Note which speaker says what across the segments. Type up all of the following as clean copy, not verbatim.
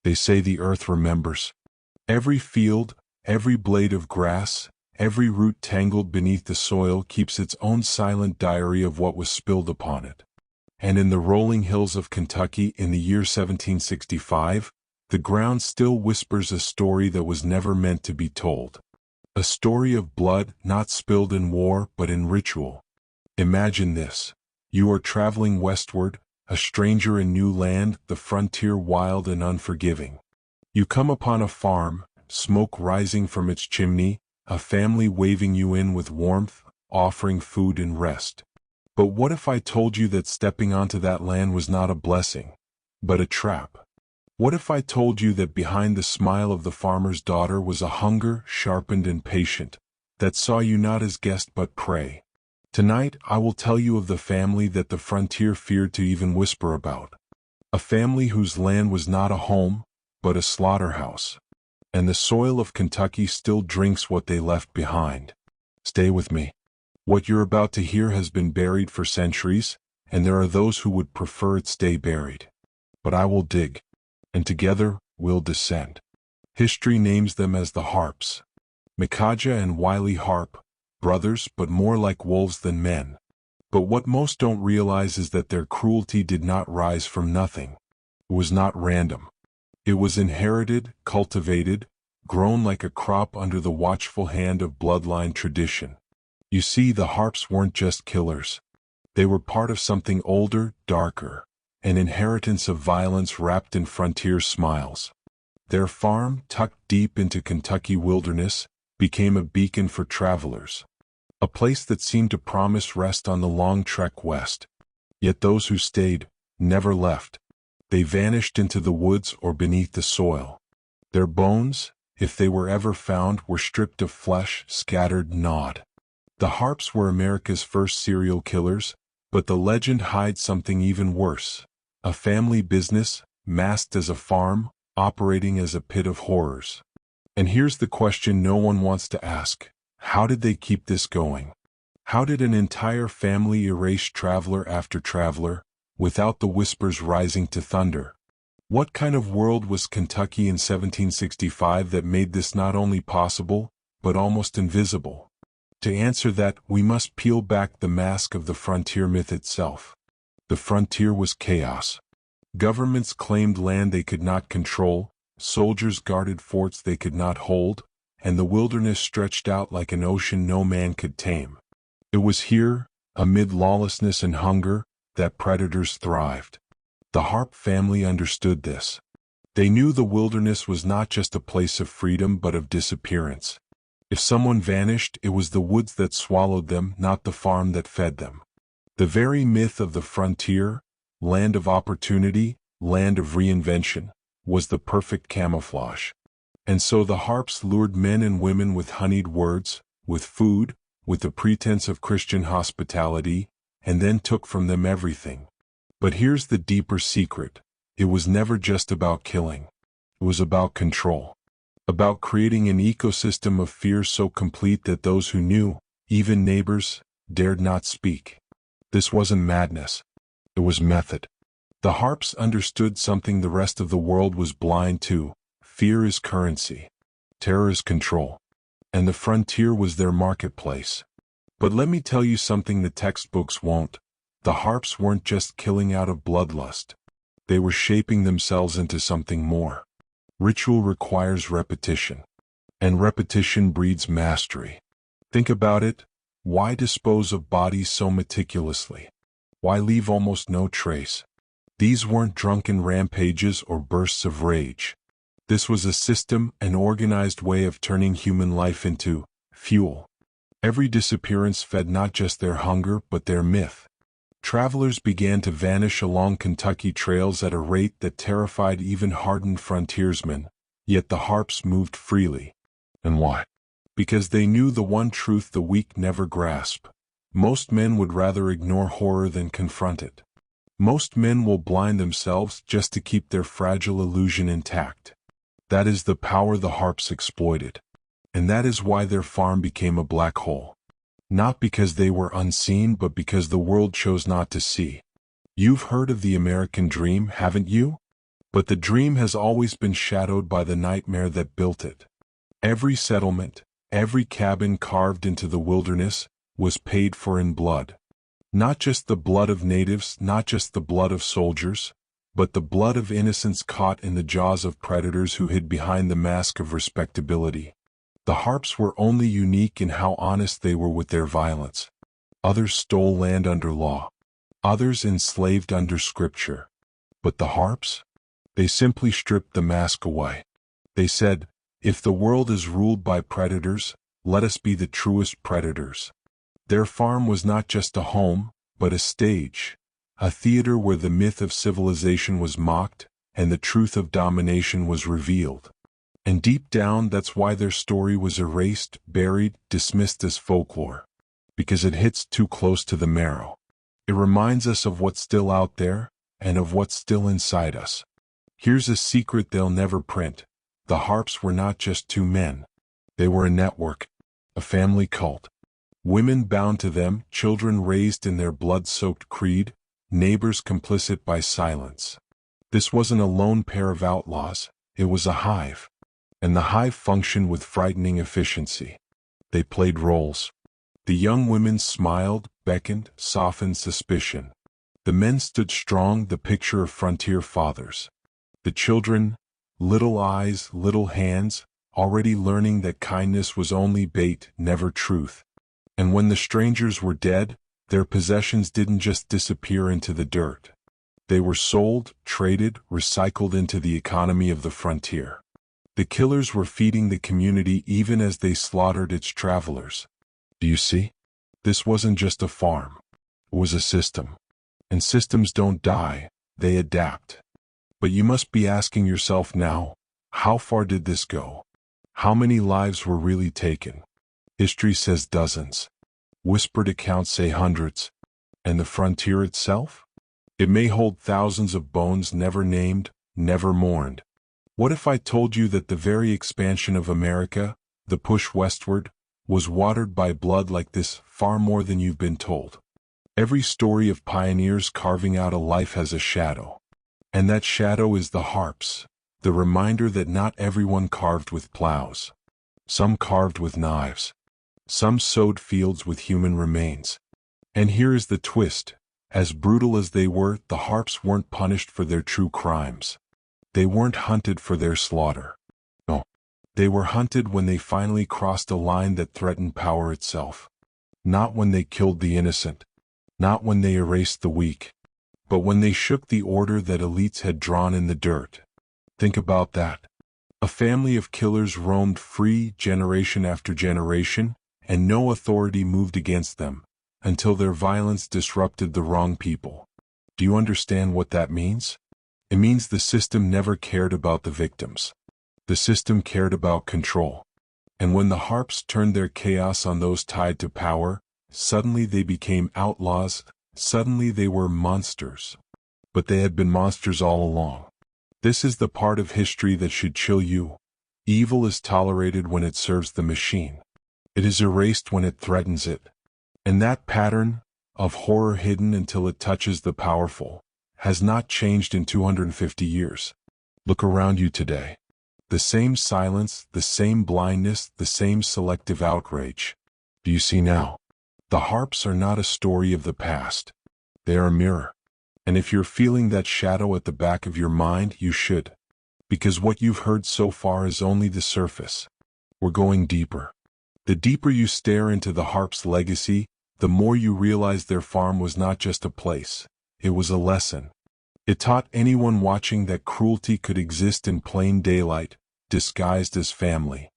Speaker 1: They say the earth remembers. Every field, every blade of grass, every root tangled beneath the soil keeps its own silent diary of what was spilled upon it. And in the rolling hills of Kentucky in the year 1765, the ground still whispers a story that was never meant to be told. A story of blood not spilled in war but in ritual. Imagine this. You are traveling westward, a stranger in new land, the frontier wild and unforgiving. You come upon a farm, smoke rising from its chimney, a family waving you in with warmth, offering food and rest. But what if I told you that stepping onto that land was not a blessing, but a trap? What if I told you that behind the smile of the farmer's daughter was a hunger, sharpened and patient, that saw you not as guest but prey? Tonight I will tell you of the family that the frontier feared to even whisper about. A family whose land was not a home, but a slaughterhouse. And the soil of Kentucky still drinks what they left behind. Stay with me. What you're about to hear has been buried for centuries, and there are those who would prefer it stay buried. But I will dig, and together we'll descend. History names them as the Harps. Micajah and Wiley Harp, brothers but more like wolves than men. But what most don't realize is that their cruelty did not rise from nothing. It was not random. It was inherited, cultivated, grown like a crop under the watchful hand of bloodline tradition. You see, the Harps weren't just killers. They were part of something older, darker, an inheritance of violence wrapped in frontier smiles. Their farm, tucked deep into Kentucky wilderness, became a beacon for travelers. A place that seemed to promise rest on the long trek west. Yet those who stayed never left. They vanished into the woods or beneath the soil. Their bones, if they were ever found, were stripped of flesh, scattered, gnawed. The Harps were America's first serial killers, but the legend hides something even worse. A family business, masked as a farm, operating as a pit of horrors. And here's the question no one wants to ask. How did they keep this going? How did an entire family erase traveler after traveler, without the whispers rising to thunder? What kind of world was Kentucky in 1765 that made this not only possible, but almost invisible? To answer that, we must peel back the mask of the frontier myth itself. The frontier was chaos. Governments claimed land they could not control, soldiers guarded forts they could not hold, and the wilderness stretched out like an ocean no man could tame. It was here, amid lawlessness and hunger, that predators thrived. The Harp family understood this. They knew the wilderness was not just a place of freedom but of disappearance. If someone vanished, it was the woods that swallowed them, not the farm that fed them. The very myth of the frontier, land of opportunity, land of reinvention, was the perfect camouflage. And so the Harps lured men and women with honeyed words, with food, with the pretense of Christian hospitality, and then took from them everything. But here's the deeper secret. It was never just about killing. It was about control. About creating an ecosystem of fear so complete that those who knew, even neighbors, dared not speak. This wasn't madness. It was method. The Harps understood something the rest of the world was blind to. Fear is currency. Terror is control. And the frontier was their marketplace. But let me tell you something the textbooks won't. The Harps weren't just killing out of bloodlust. They were shaping themselves into something more. Ritual requires repetition. And repetition breeds mastery. Think about it. Why dispose of bodies so meticulously? Why leave almost no trace? These weren't drunken rampages or bursts of rage. This was a system, an organized way of turning human life into fuel. Every disappearance fed not just their hunger but their myth. Travelers began to vanish along Kentucky trails at a rate that terrified even hardened frontiersmen, yet the Harps moved freely. And why? Because they knew the one truth the weak never grasp. Most men would rather ignore horror than confront it. Most men will blind themselves just to keep their fragile illusion intact. That is the power the Harps exploited. And that is why their farm became a black hole. Not because they were unseen, but because the world chose not to see. You've heard of the American dream, haven't you? But the dream has always been shadowed by the nightmare that built it. Every settlement, every cabin carved into the wilderness, was paid for in blood. Not just the blood of natives, not just the blood of soldiers, but the blood of innocents caught in the jaws of predators who hid behind the mask of respectability. The harps were only unique in how honest they were with their violence. Others stole land under law. Others enslaved under scripture. But the harps? They simply stripped the mask away. They said, if the world is ruled by predators, let us be the truest predators. Their farm was not just a home, but a stage, a theater where the myth of civilization was mocked and the truth of domination was revealed. And deep down, that's why their story was erased, buried, dismissed as folklore. Because it hits too close to the marrow. It reminds us of what's still out there, and of what's still inside us. Here's a secret they'll never print. The harps were not just two men. They were a network, a family cult. Women bound to them, children raised in their blood-soaked creed, neighbors complicit by silence. This wasn't a lone pair of outlaws, it was a hive. And the hive functioned with frightening efficiency. They played roles. The young women smiled, beckoned, softened suspicion. The men stood strong, the picture of frontier fathers. The children, little eyes, little hands, already learning that kindness was only bait, never truth. And when the strangers were dead, their possessions didn't just disappear into the dirt. They were sold, traded, recycled into the economy of the frontier. The killers were feeding the community even as they slaughtered its travelers. Do you see? This wasn't just a farm. It was a system. And systems don't die, they adapt. But you must be asking yourself now, how far did this go? How many lives were really taken? History says dozens. Whispered accounts say hundreds. And the frontier itself? It may hold thousands of bones never named, never mourned. What if I told you that the very expansion of America, the push westward, was watered by blood like this far more than you've been told? Every story of pioneers carving out a life has a shadow. And that shadow is the harps, the reminder that not everyone carved with plows. Some carved with knives. Some sowed fields with human remains. And here is the twist. As brutal as they were, the harps weren't punished for their true crimes. They weren't hunted for their slaughter. No. They were hunted when they finally crossed a line that threatened power itself. Not when they killed the innocent. Not when they erased the weak. But when they shook the order that elites had drawn in the dirt. Think about that. A family of killers roamed free generation after generation, and no authority moved against them, until their violence disrupted the wrong people. Do you understand what that means? It means the system never cared about the victims. The system cared about control. And when the harps turned their chaos on those tied to power, suddenly they became outlaws, suddenly they were monsters. But they had been monsters all along. This is the part of history that should chill you. Evil is tolerated when it serves the machine. It is erased when it threatens it. And that pattern, of horror hidden until it touches the powerful, has not changed in 250 years. Look around you today. The same silence, the same blindness, the same selective outrage. Do you see now? The harps are not a story of the past. They are a mirror. And if you're feeling that shadow at the back of your mind, you should. Because what you've heard so far is only the surface. We're going deeper. The deeper you stare into the harp's legacy, the more you realize their farm was not just a place. It was a lesson. It taught anyone watching that cruelty could exist in plain daylight, disguised as family.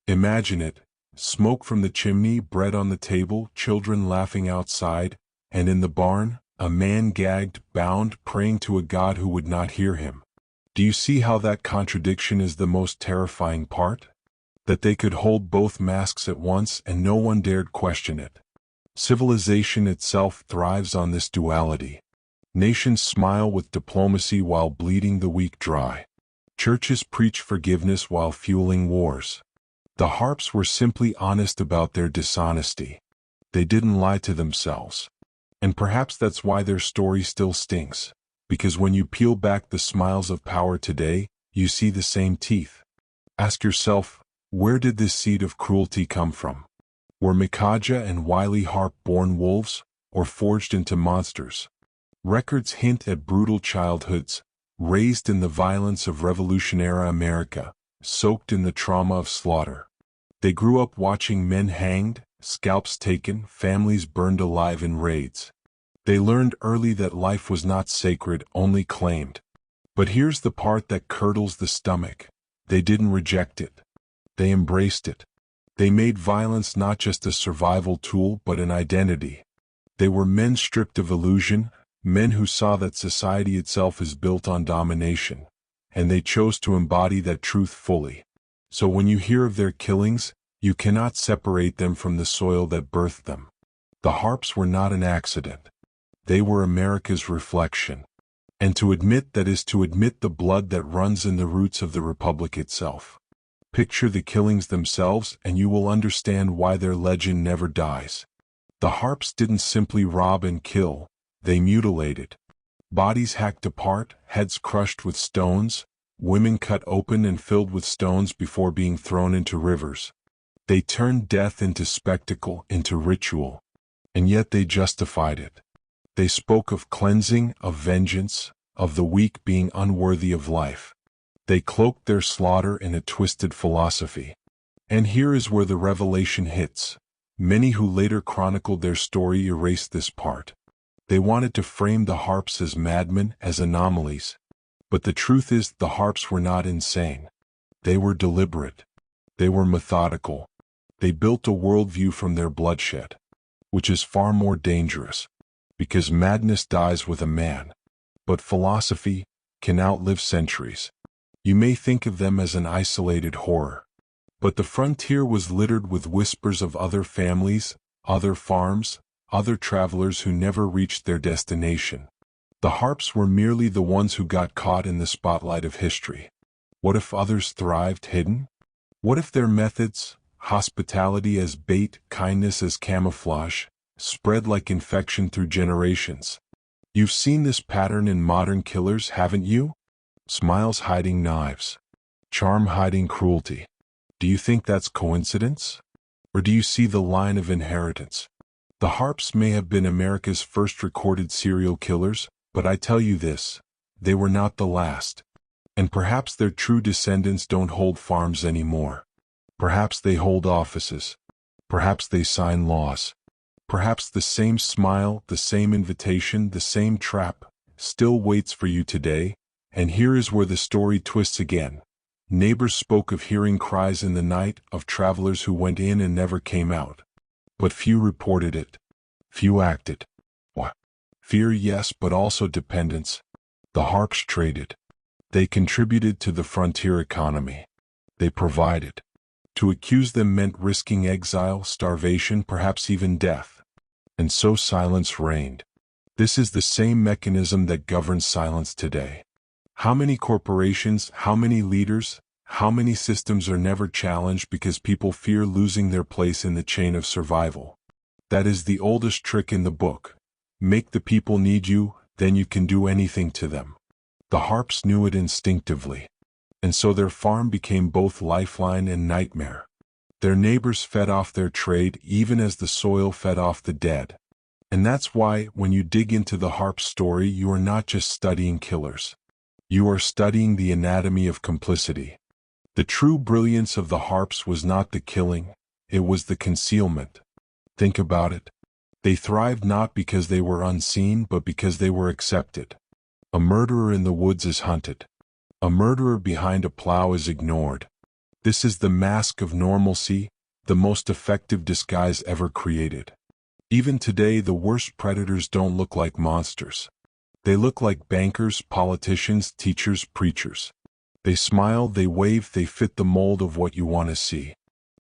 Speaker 1: Imagine it. Smoke from the chimney, bread on the table, children laughing outside, and in the barn, a man gagged, bound, praying to a God who would not hear him. Do you see how that contradiction is the most terrifying part? That they could hold both masks at once and no one dared question it. Civilization itself thrives on this duality. Nations smile with diplomacy while bleeding the weak dry. Churches preach forgiveness while fueling wars. The harps were simply honest about their dishonesty. They didn't lie to themselves. And perhaps that's why their story still stings. Because when you peel back the smiles of power today, you see the same teeth. Ask yourself, where did this seed of cruelty come from? Were Mikaja and wily Harp born wolves, or forged into monsters? Records hint at brutal childhoods, raised in the violence of Revolution-era America, soaked in the trauma of slaughter. They grew up watching men hanged, scalps taken, families burned alive in raids. They learned early that life was not sacred, only claimed. But here's the part that curdles the stomach. They didn't reject it. They embraced it. They made violence not just a survival tool but an identity. They were men stripped of illusion, men who saw that society itself is built on domination, and they chose to embody that truth fully. So when you hear of their killings, you cannot separate them from the soil that birthed them. The Harps were not an accident. They were America's reflection. And to admit that is to admit the blood that runs in the roots of the Republic itself. Picture the killings themselves and you will understand why their legend never dies. The Harps didn't simply rob and kill, they mutilated. Bodies hacked apart, heads crushed with stones, women cut open and filled with stones before being thrown into rivers. They turned death into spectacle, into ritual. And yet they justified it. They spoke of cleansing, of vengeance, of the weak being unworthy of life. They cloaked their slaughter in a twisted philosophy. And here is where the revelation hits. Many who later chronicled their story erased this part. They wanted to frame the Harps as madmen, as anomalies. But the truth is, the Harps were not insane. They were deliberate. They were methodical. They built a worldview from their bloodshed, which is far more dangerous, because madness dies with a man. But philosophy can outlive centuries. You may think of them as an isolated horror. But the frontier was littered with whispers of other families, other farms, other travelers who never reached their destination. The Harps were merely the ones who got caught in the spotlight of history. What if others thrived hidden? What if their methods, hospitality as bait, kindness as camouflage, spread like infection through generations? You've seen this pattern in modern killers, haven't you? Smiles hiding knives. Charm hiding cruelty. Do you think that's coincidence? Or do you see the line of inheritance? The Harps may have been America's first recorded serial killers, but I tell you this, they were not the last. And perhaps their true descendants don't hold farms anymore. Perhaps they hold offices. Perhaps they sign laws. Perhaps the same smile, the same invitation, the same trap, still waits for you today. And here is where the story twists again. Neighbors spoke of hearing cries in the night, of travelers who went in and never came out. But few reported it. Few acted. What? Fear, yes, but also dependence. The Harps traded. They contributed to the frontier economy. They provided. To accuse them meant risking exile, starvation, perhaps even death. And so silence reigned. This is the same mechanism that governs silence today. How many corporations, how many leaders, how many systems are never challenged because people fear losing their place in the chain of survival? That is the oldest trick in the book. Make the people need you, then you can do anything to them. The Harps knew it instinctively. And so their farm became both lifeline and nightmare. Their neighbors fed off their trade even as the soil fed off the dead. And that's why, when you dig into the Harp story, you are not just studying killers. You are studying the anatomy of complicity. The true brilliance of the Harps was not the killing, it was the concealment. Think about it. They thrived not because they were unseen, but because they were accepted. A murderer in the woods is hunted. A murderer behind a plow is ignored. This is the mask of normalcy, the most effective disguise ever created. Even today, the worst predators don't look like monsters. They look like bankers, politicians, teachers, preachers. They smile, they wave, they fit the mold of what you want to see.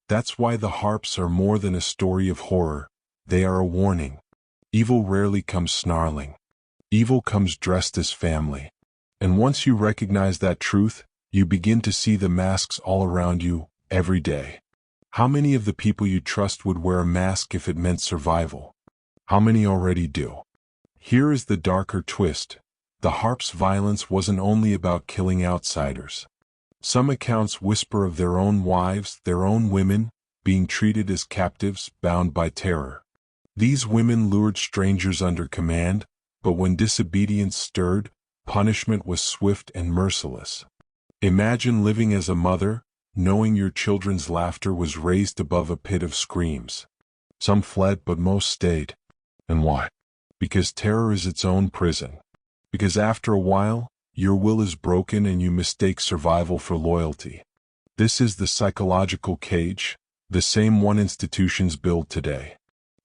Speaker 1: That's why the Harps are more than a story of horror. They are a warning. Evil rarely comes snarling. Evil comes dressed as family. And once you recognize that truth, you begin to see the masks all around you, every day. How many of the people you trust would wear a mask if it meant survival? How many already do? Here is the darker twist. the harp's violence wasn't only about killing outsiders. Some accounts whisper of their own wives, their own women, being treated as captives, bound by terror. These women lured strangers under command, but when disobedience stirred, punishment was swift and merciless. Imagine living as a mother, knowing your children's laughter was raised above a pit of screams. Some fled, but most stayed. And why? Because terror is its own prison. Because after a while, your will is broken and you mistake survival for loyalty. This is the psychological cage, the same one institutions build today.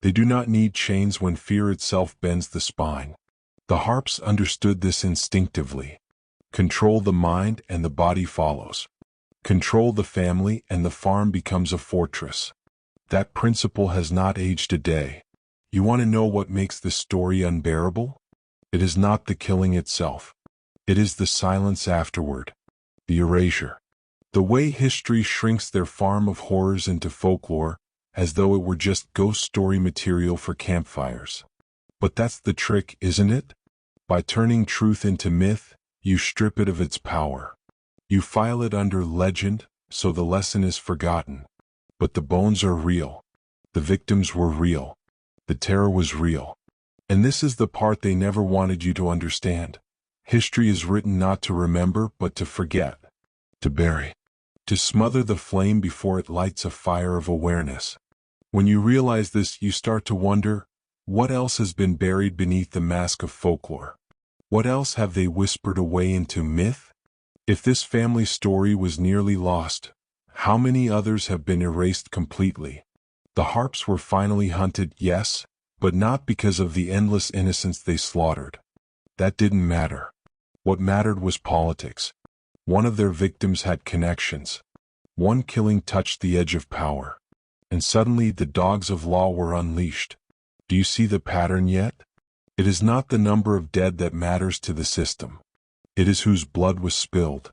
Speaker 1: They do not need chains when fear itself bends the spine. The harps understood this instinctively. Control the mind and the body follows. Control the family and the farm becomes a fortress. That principle has not aged a day. You want to know what makes this story unbearable? It is not the killing itself. It is the silence afterward. The erasure. The way history shrinks their farm of horrors into folklore, as though it were just ghost story material for campfires. But that's the trick, isn't it? By turning truth into myth, you strip it of its power. You file it under legend, so the lesson is forgotten. But the bones are real. The victims were real. The terror was real. And this is the part they never wanted you to understand. History is written not to remember, but to forget. To bury. To smother the flame before it lights a fire of awareness. When you realize this, you start to wonder, what else has been buried beneath the mask of folklore? What else have they whispered away into myth? If this family story was nearly lost, how many others have been erased completely? The harps were finally hunted, yes, but not because of the endless innocents they slaughtered. That didn't matter. What mattered was politics. One of their victims had connections. One killing touched the edge of power. And suddenly the dogs of law were unleashed. Do you see the pattern yet? It is not the number of dead that matters to the system. It is whose blood was spilled.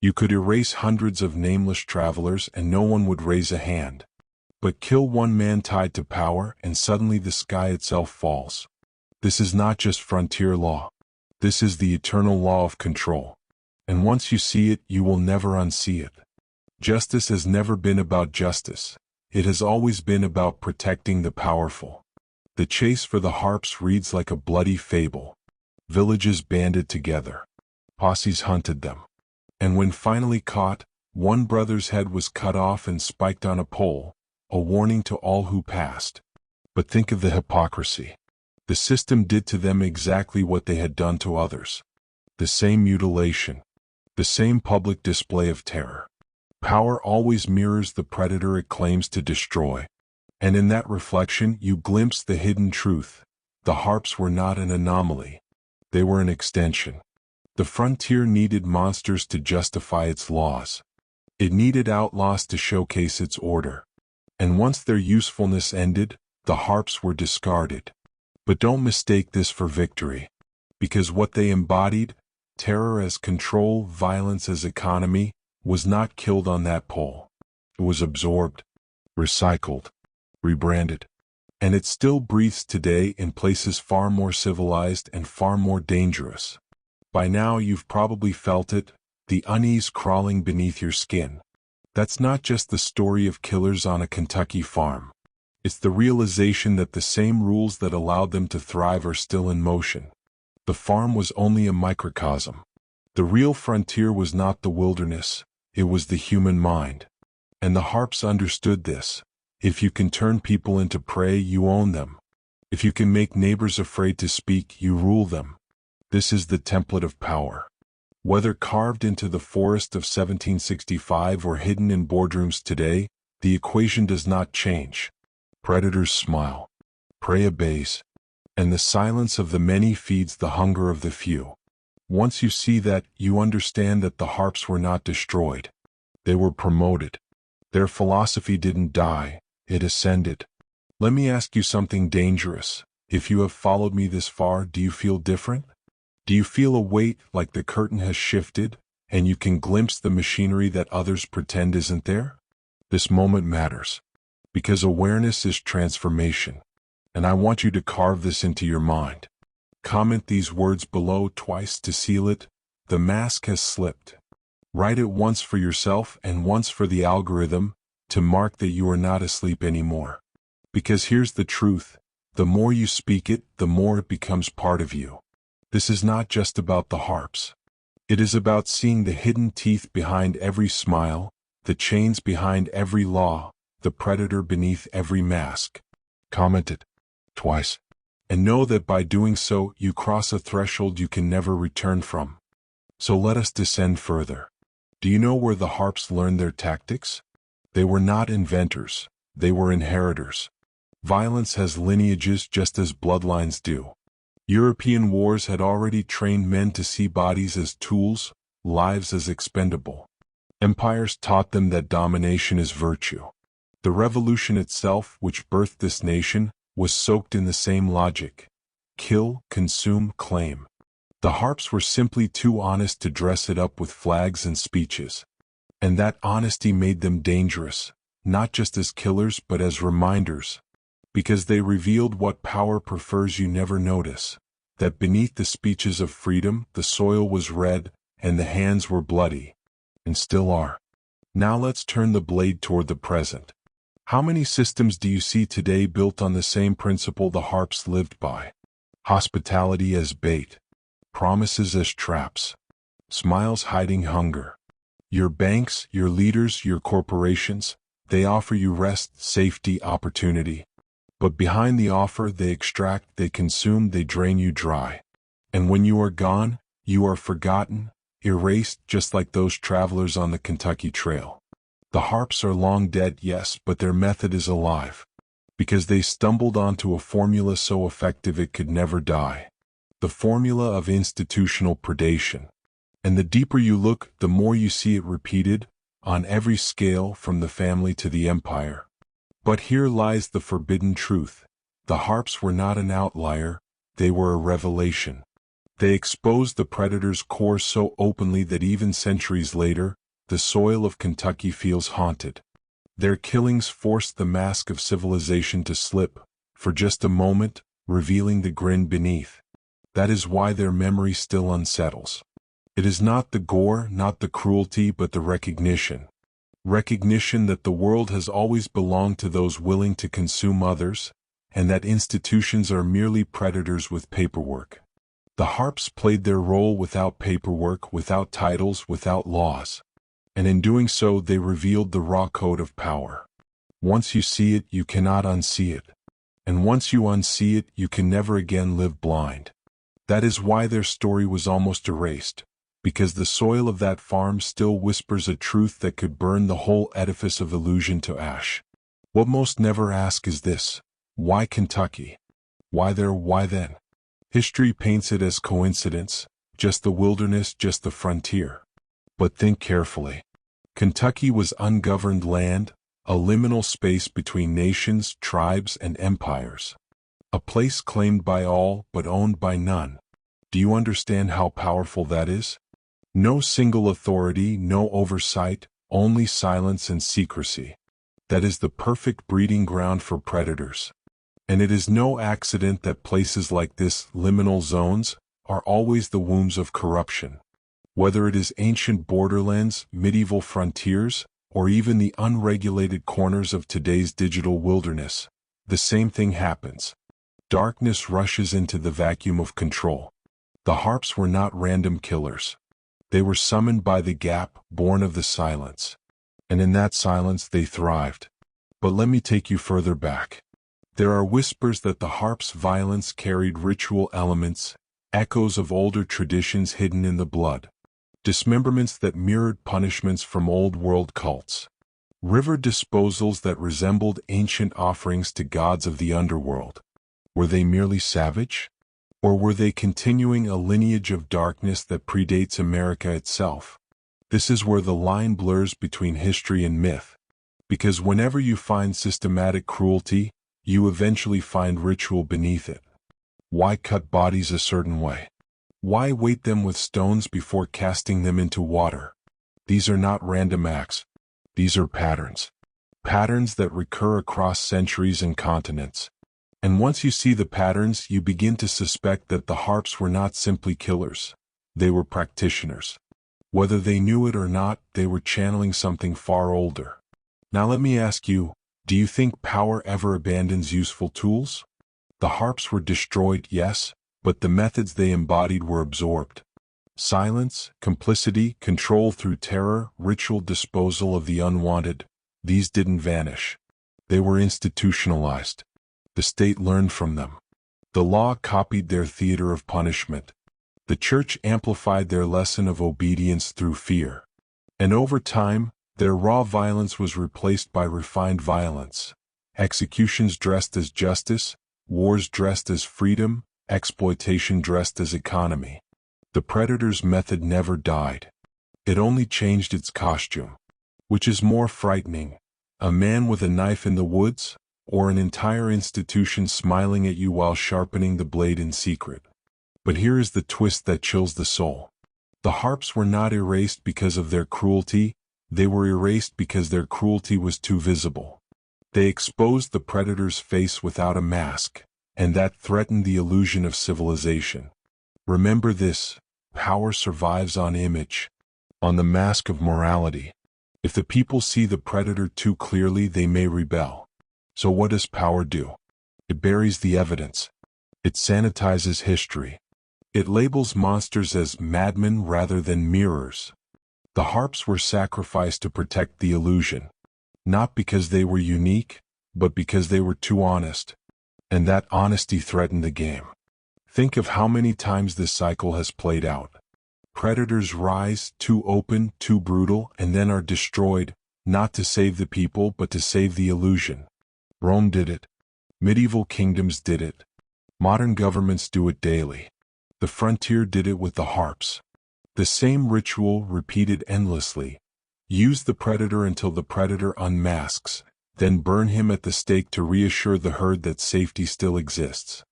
Speaker 1: You could erase hundreds of nameless travelers and no one would raise a hand. But kill one man tied to power and suddenly the sky itself falls. This is not just frontier law. This is the eternal law of control. And once you see it, you will never unsee it. Justice has never been about justice. It has always been about protecting the powerful. The chase for the harps reads like a bloody fable. Villages banded together. Posses hunted them. And when finally caught, one brother's head was cut off and spiked on a pole, a warning to all who passed. But think of the hypocrisy. The system did to them exactly what they had done to others. The same mutilation. The same public display of terror. Power always mirrors the predator it claims to destroy. And in that reflection you glimpse the hidden truth. The harps were not an anomaly. They were an extension. The frontier needed monsters to justify its laws. It needed outlaws to showcase its order. And once their usefulness ended, the harps were discarded. But don't mistake this for victory. Because what they embodied, terror as control, violence as economy, was not killed on that pole. It was absorbed, recycled, rebranded. And it still breathes today in places far more civilized and far more dangerous. By now you've probably felt it, the unease crawling beneath your skin. That's not just the story of killers on a Kentucky farm. It's the realization that the same rules that allowed them to thrive are still in motion. The farm was only a microcosm. The real frontier was not the wilderness, it was the human mind. And the harps understood this. If you can turn people into prey, you own them. If you can make neighbors afraid to speak, you rule them. This is the template of power. Whether carved into the forest of 1765 or hidden in boardrooms today, the equation does not change. Predators smile. Prey obeys. And the silence of the many feeds the hunger of the few. Once you see that, you understand that the harps were not destroyed. They were promoted. Their philosophy didn't die, it ascended. Let me ask you something dangerous. If you have followed me this far, do you feel different? Do you feel a weight like the curtain has shifted, and you can glimpse the machinery that others pretend isn't there? This moment matters. Because awareness is transformation. And I want you to carve this into your mind. Comment these words below twice to seal it. The mask has slipped. Write it once for yourself and once for the algorithm, to mark that you are not asleep anymore. Because here's the truth, the more you speak it, the more it becomes part of you. This is not just about the harps. It is about seeing the hidden teeth behind every smile, the chains behind every law, the predator beneath every mask. Comment it twice. And know that by doing so, you cross a threshold you can never return from. So let us descend further. Do you know where the harps learned their tactics? They were not inventors, they were inheritors. Violence has lineages just as bloodlines do. European wars had already trained men to see bodies as tools, lives as expendable. Empires taught them that domination is virtue. The revolution itself, which birthed this nation, was soaked in the same logic. Kill, consume, claim. The harps were simply too honest to dress it up with flags and speeches. And that honesty made them dangerous, not just as killers but as reminders. Because they revealed what power prefers you never notice. That beneath the speeches of freedom, the soil was red, and the hands were bloody. And still are. Now let's turn the blade toward the present. How many systems do you see today built on the same principle the harps lived by? Hospitality as bait. Promises as traps. Smiles hiding hunger. Your banks, your leaders, your corporations, they offer you rest, safety, opportunity. But behind the offer, they extract, they consume, they drain you dry. And when you are gone, you are forgotten, erased, just like those travelers on the Kentucky Trail. The harps are long dead, yes, but their method is alive. Because they stumbled onto a formula so effective it could never die. The formula of institutional predation. And the deeper you look, the more you see it repeated, on every scale from the family to the empire. But here lies the forbidden truth. The harps were not an outlier, they were a revelation. They exposed the predator's core so openly that even centuries later, the soil of Kentucky feels haunted. Their killings forced the mask of civilization to slip, for just a moment, revealing the grin beneath. That is why their memory still unsettles. It is not the gore, not the cruelty, but the recognition. Recognition that the world has always belonged to those willing to consume others, and that institutions are merely predators with paperwork. The harps played their role without paperwork, without titles, without laws. And in doing so, they revealed the raw code of power. Once you see it, you cannot unsee it. And once you unsee it, you can never again live blind. That is why their story was almost erased, because the soil of that farm still whispers a truth that could burn the whole edifice of illusion to ash. What most never ask is this: why Kentucky? Why there, why then? History paints it as coincidence, just the wilderness, just the frontier. But think carefully. Kentucky was ungoverned land, a liminal space between nations, tribes, and empires. A place claimed by all but owned by none. Do you understand how powerful that is? No single authority, no oversight, only silence and secrecy. That is the perfect breeding ground for predators. And it is no accident that places like this, liminal zones, are always the wombs of corruption. Whether it is ancient borderlands, medieval frontiers, or even the unregulated corners of today's digital wilderness, the same thing happens. Darkness rushes into the vacuum of control. The harps were not random killers. They were summoned by the gap, born of the silence. And in that silence they thrived. But let me take you further back. There are whispers that the harp's violence carried ritual elements, echoes of older traditions hidden in the blood. Dismemberments that mirrored punishments from old-world cults. River disposals that resembled ancient offerings to gods of the underworld. Were they merely savage? Or were they continuing a lineage of darkness that predates America itself? This is where the line blurs between history and myth. Because whenever you find systematic cruelty, you eventually find ritual beneath it. Why cut bodies a certain way? Why weight them with stones before casting them into water? These are not random acts. These are patterns. Patterns that recur across centuries and continents. And once you see the patterns, you begin to suspect that the harps were not simply killers. They were practitioners. Whether they knew it or not, they were channeling something far older. Now let me ask you, do you think power ever abandons useful tools? The harps were destroyed, yes, but the methods they embodied were absorbed. Silence, complicity, control through terror, ritual disposal of the unwanted, these didn't vanish. They were institutionalized. The state learned from them. The law copied their theater of punishment. The church amplified their lesson of obedience through fear. And over time, their raw violence was replaced by refined violence. Executions dressed as justice, wars dressed as freedom, exploitation dressed as economy. The predator's method never died. It only changed its costume. Which is more frightening, a man with a knife in the woods, or an entire institution smiling at you while sharpening the blade in secret? But here is the twist that chills the soul. The harps were not erased because of their cruelty, they were erased because their cruelty was too visible. They exposed the predator's face without a mask, and that threatened the illusion of civilization. Remember this, power survives on image, on the mask of morality. If the people see the predator too clearly, they may rebel. So what does power do? It buries the evidence. It sanitizes history. It labels monsters as madmen rather than mirrors. The harps were sacrificed to protect the illusion, not because they were unique, but because they were too honest. And that honesty threatened the game. Think of how many times this cycle has played out. Predators rise, too open, too brutal, and then are destroyed, not to save the people but to save the illusion. Rome did it. Medieval kingdoms did it. Modern governments do it daily. The frontier did it with the harps. The same ritual, repeated endlessly. Use the predator until the predator unmasks, then burn him at the stake to reassure the herd that safety still exists.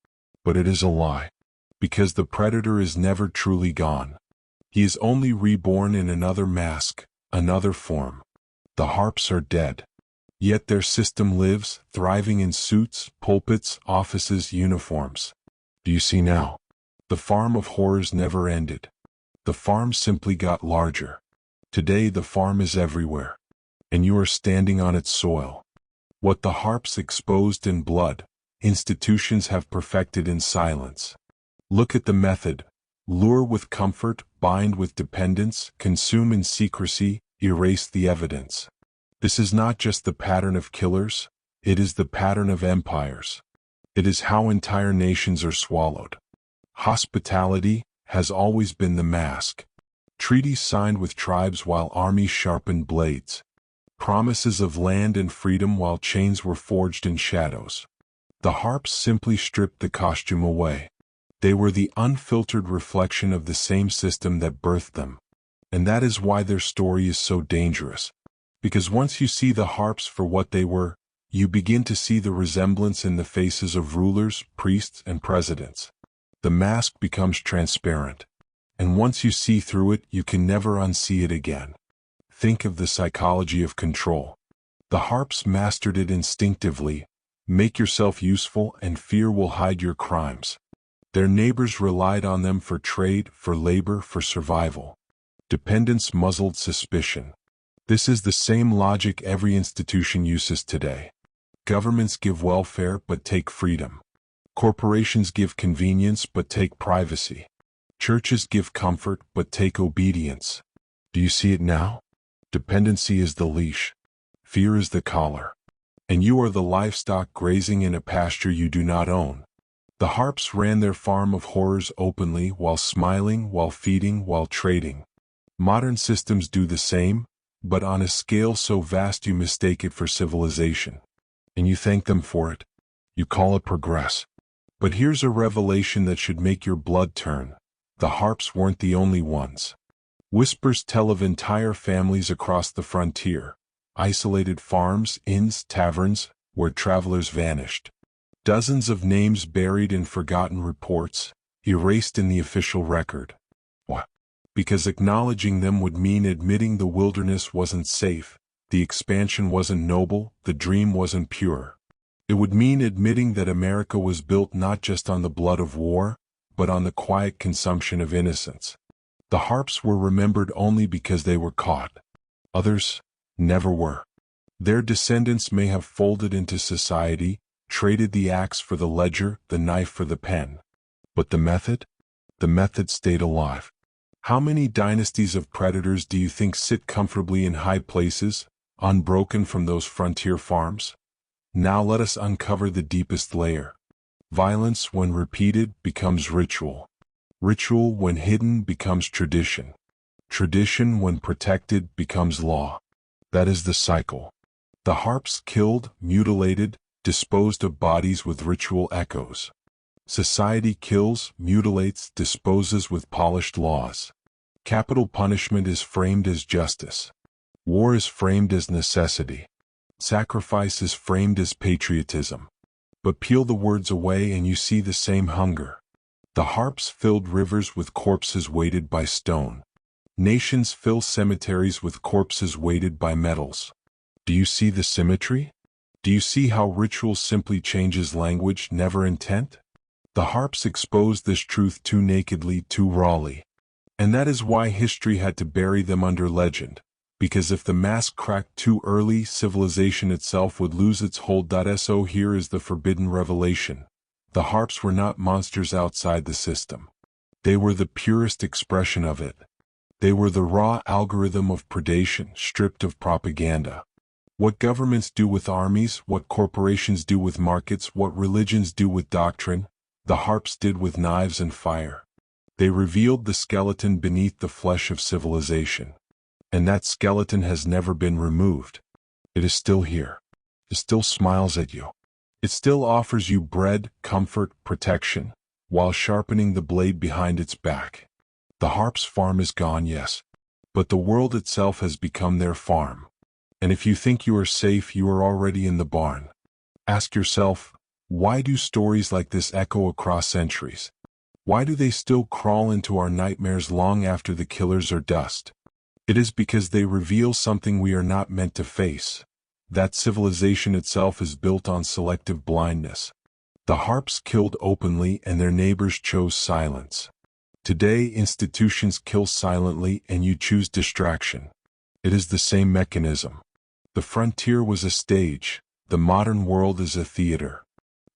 Speaker 1: But it is a lie. Because the predator is never truly gone. He is only reborn in another mask, another form. The harps are dead. Yet their system lives, thriving in suits, pulpits, offices, uniforms. Do you see now? The farm of horrors never ended. The farm simply got larger. Today the farm is everywhere. And you are standing on its soil. What the harps exposed in blood, institutions have perfected in silence. Look at the method. Lure with comfort, bind with dependence, consume in secrecy, erase the evidence. This is not just the pattern of killers, it is the pattern of empires. It is how entire nations are swallowed. Hospitality has always been the mask. Treaties signed with tribes while armies sharpened blades. Promises of land and freedom while chains were forged in shadows. The harps simply stripped the costume away. They were the unfiltered reflection of the same system that birthed them. And that is why their story is so dangerous. Because once you see the harps for what they were, you begin to see the resemblance in the faces of rulers, priests, and presidents. The mask becomes transparent. And once you see through it, you can never unsee it again. Think of the psychology of control. The harps mastered it instinctively. Make yourself useful and fear will hide your crimes. Their neighbors relied on them for trade, for labor, for survival. Dependence muzzled suspicion. This is the same logic every institution uses today. Governments give welfare but take freedom. Corporations give convenience but take privacy. Churches give comfort but take obedience. Do you see it now? Dependency is the leash. Fear is the collar. And you are the livestock grazing in a pasture you do not own. The harps ran their farm of horrors openly while smiling, while feeding, while trading. Modern systems do the same, but on a scale so vast you mistake it for civilization. And you thank them for it. You call it progress. But here's a revelation that should make your blood turn. The harps weren't the only ones. Whispers tell of entire families across the frontier. Isolated farms, inns, taverns, where travelers vanished. Dozens of names buried in forgotten reports, erased in the official record. What? Because acknowledging them would mean admitting the wilderness wasn't safe, the expansion wasn't noble, the dream wasn't pure. It would mean admitting that America was built not just on the blood of war, but on the quiet consumption of innocence. The harps were remembered only because they were caught. Others never were. Their descendants may have folded into society, traded the axe for the ledger, the knife for the pen. But the method? The method stayed alive. How many dynasties of predators do you think sit comfortably in high places, unbroken from those frontier farms? Now let us uncover the deepest layer. Violence, when repeated, becomes ritual. Ritual, when hidden, becomes tradition. Tradition, when protected, becomes law. That is the cycle. The harps killed, mutilated, disposed of bodies with ritual echoes. Society kills, mutilates, disposes with polished laws. Capital punishment is framed as justice. War is framed as necessity. Sacrifice is framed as patriotism. But peel the words away and you see the same hunger. The harps filled rivers with corpses weighted by stone. Nations fill cemeteries with corpses weighted by metals. Do you see the symmetry? Do you see how ritual simply changes language, never intent? The harps exposed this truth too nakedly, too rawly. And that is why history had to bury them under legend. Because if the mask cracked too early, civilization itself would lose its hold. So here is the forbidden revelation. The harps were not monsters outside the system. They were the purest expression of it. They were the raw algorithm of predation, stripped of propaganda. What governments do with armies, what corporations do with markets, what religions do with doctrine, the harps did with knives and fire. They revealed the skeleton beneath the flesh of civilization. And that skeleton has never been removed. It is still here. It still smiles at you. It still offers you bread, comfort, protection, while sharpening the blade behind its back. The harp's farm is gone, yes, but the world itself has become their farm. And if you think you are safe, you are already in the barn. Ask yourself, why do stories like this echo across centuries? Why do they still crawl into our nightmares long after the killers are dust? It is because they reveal something we are not meant to face. That civilization itself is built on selective blindness. The harps killed openly and their neighbors chose silence. Today, institutions kill silently and you choose distraction. It is the same mechanism. The frontier was a stage, the modern world is a theater.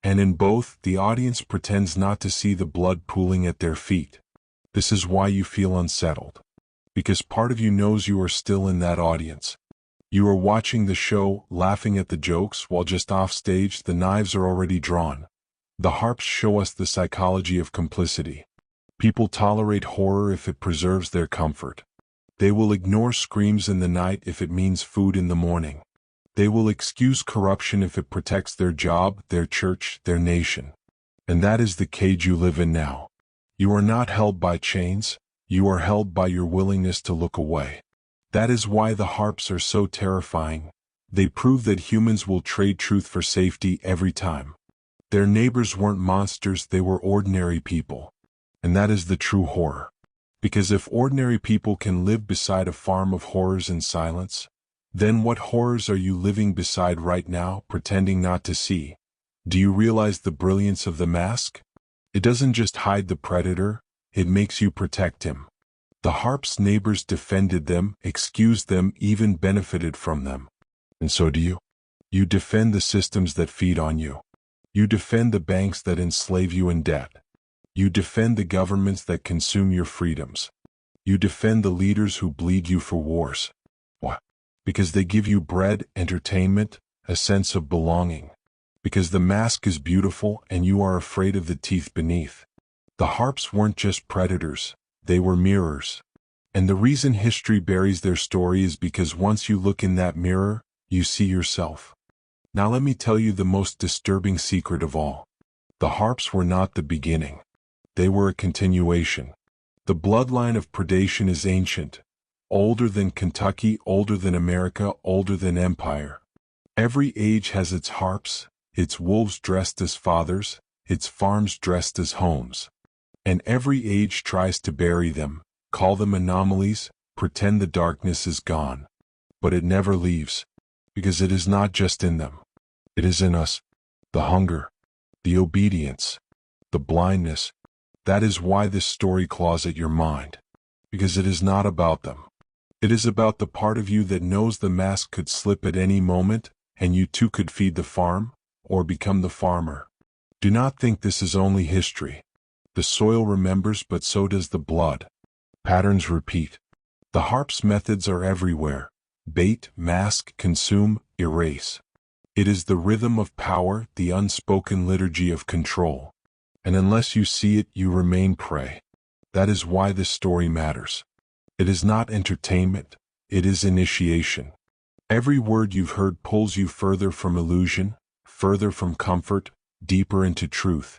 Speaker 1: And in both, the audience pretends not to see the blood pooling at their feet. This is why you feel unsettled. Because part of you knows you are still in that audience. You are watching the show, laughing at the jokes, while just off stage the knives are already drawn. The harps show us the psychology of complicity. People tolerate horror if it preserves their comfort. They will ignore screams in the night if it means food in the morning. They will excuse corruption if it protects their job, their church, their nation. And that is the cage you live in now. You are not held by chains. You are held by your willingness to look away. That is why the harps are so terrifying. They prove that humans will trade truth for safety every time. Their neighbors weren't monsters, they were ordinary people. And that is the true horror. Because if ordinary people can live beside a farm of horrors in silence, then what horrors are you living beside right now, pretending not to see? Do you realize the brilliance of the mask? It doesn't just hide the predator, it makes you protect him. The harp's neighbors defended them, excused them, even benefited from them. And so do you. You defend the systems that feed on you. You defend the banks that enslave you in debt. You defend the governments that consume your freedoms. You defend the leaders who bleed you for wars. Why? Because they give you bread, entertainment, a sense of belonging. Because the mask is beautiful and you are afraid of the teeth beneath. The harps weren't just predators, they were mirrors. And the reason history buries their story is because once you look in that mirror, you see yourself. Now let me tell you the most disturbing secret of all. The harps were not the beginning. They were a continuation. The bloodline of predation is ancient, older than Kentucky, older than America, older than empire. Every age has its harps, its wolves dressed as fathers, its farms dressed as homes. And every age tries to bury them, call them anomalies, pretend the darkness is gone. But it never leaves, because it is not just in them. It is in us. the hunger, the obedience, the blindness. That is why this story claws at your mind. Because it is not about them. It is about the part of you that knows the mask could slip at any moment, and you too could feed the farm, or become the farmer. Do not think this is only history. The soil remembers, but so does the blood. Patterns repeat. The harp's methods are everywhere. Bait, mask, consume, erase. It is the rhythm of power, the unspoken liturgy of control. And unless you see it, you remain prey. That is why this story matters. It is not entertainment, it is initiation. Every word you've heard pulls you further from illusion, further from comfort, deeper into truth.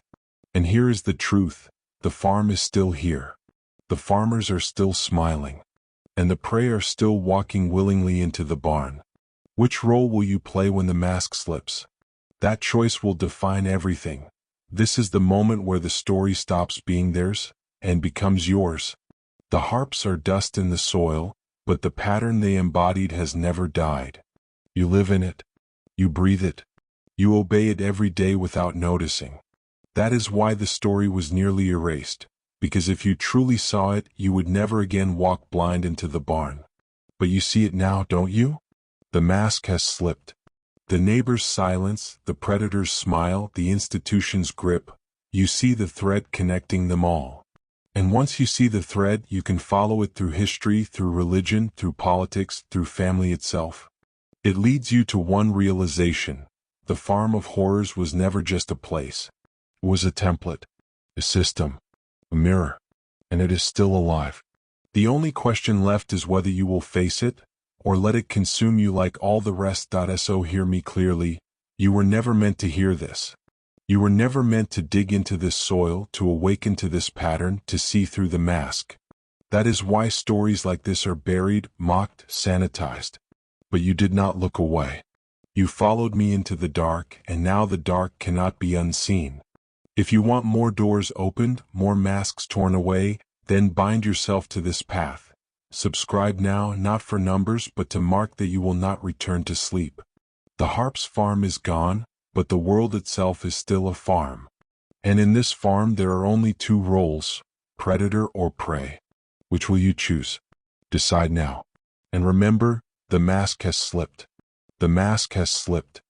Speaker 1: And here is the truth: the farm is still here. The farmers are still smiling. And the prey are still walking willingly into the barn. Which role will you play when the mask slips? That choice will define everything. This is the moment where the story stops being theirs and becomes yours. The harps are dust in the soil, but the pattern they embodied has never died. You live in it. You breathe it. You obey it every day without noticing. That is why the story was nearly erased, because if you truly saw it, you would never again walk blind into the barn. But you see it now, don't you? The mask has slipped. The neighbor's silence, the predator's smile, the institution's grip. You see the thread connecting them all. And once you see the thread, you can follow it through history, through religion, through politics, through family itself. It leads you to one realization: the farm of horrors was never just a place. It was a template, a system, a mirror, and it is still alive. The only question left is whether you will face it, or let it consume you like all the rest. So hear me clearly: you were never meant to hear this. You were never meant to dig into this soil, to awaken to this pattern, to see through the mask. That is why stories like this are buried, mocked, sanitized. But you did not look away. You followed me into the dark, and now the dark cannot be unseen. If you want more doors opened, more masks torn away, then bind yourself to this path. Subscribe now, not for numbers, but to mark that you will not return to sleep. The harp's farm is gone, but the world itself is still a farm. And in this farm there are only two roles: predator or prey. Which will you choose? Decide now. And remember, the mask has slipped. The mask has slipped.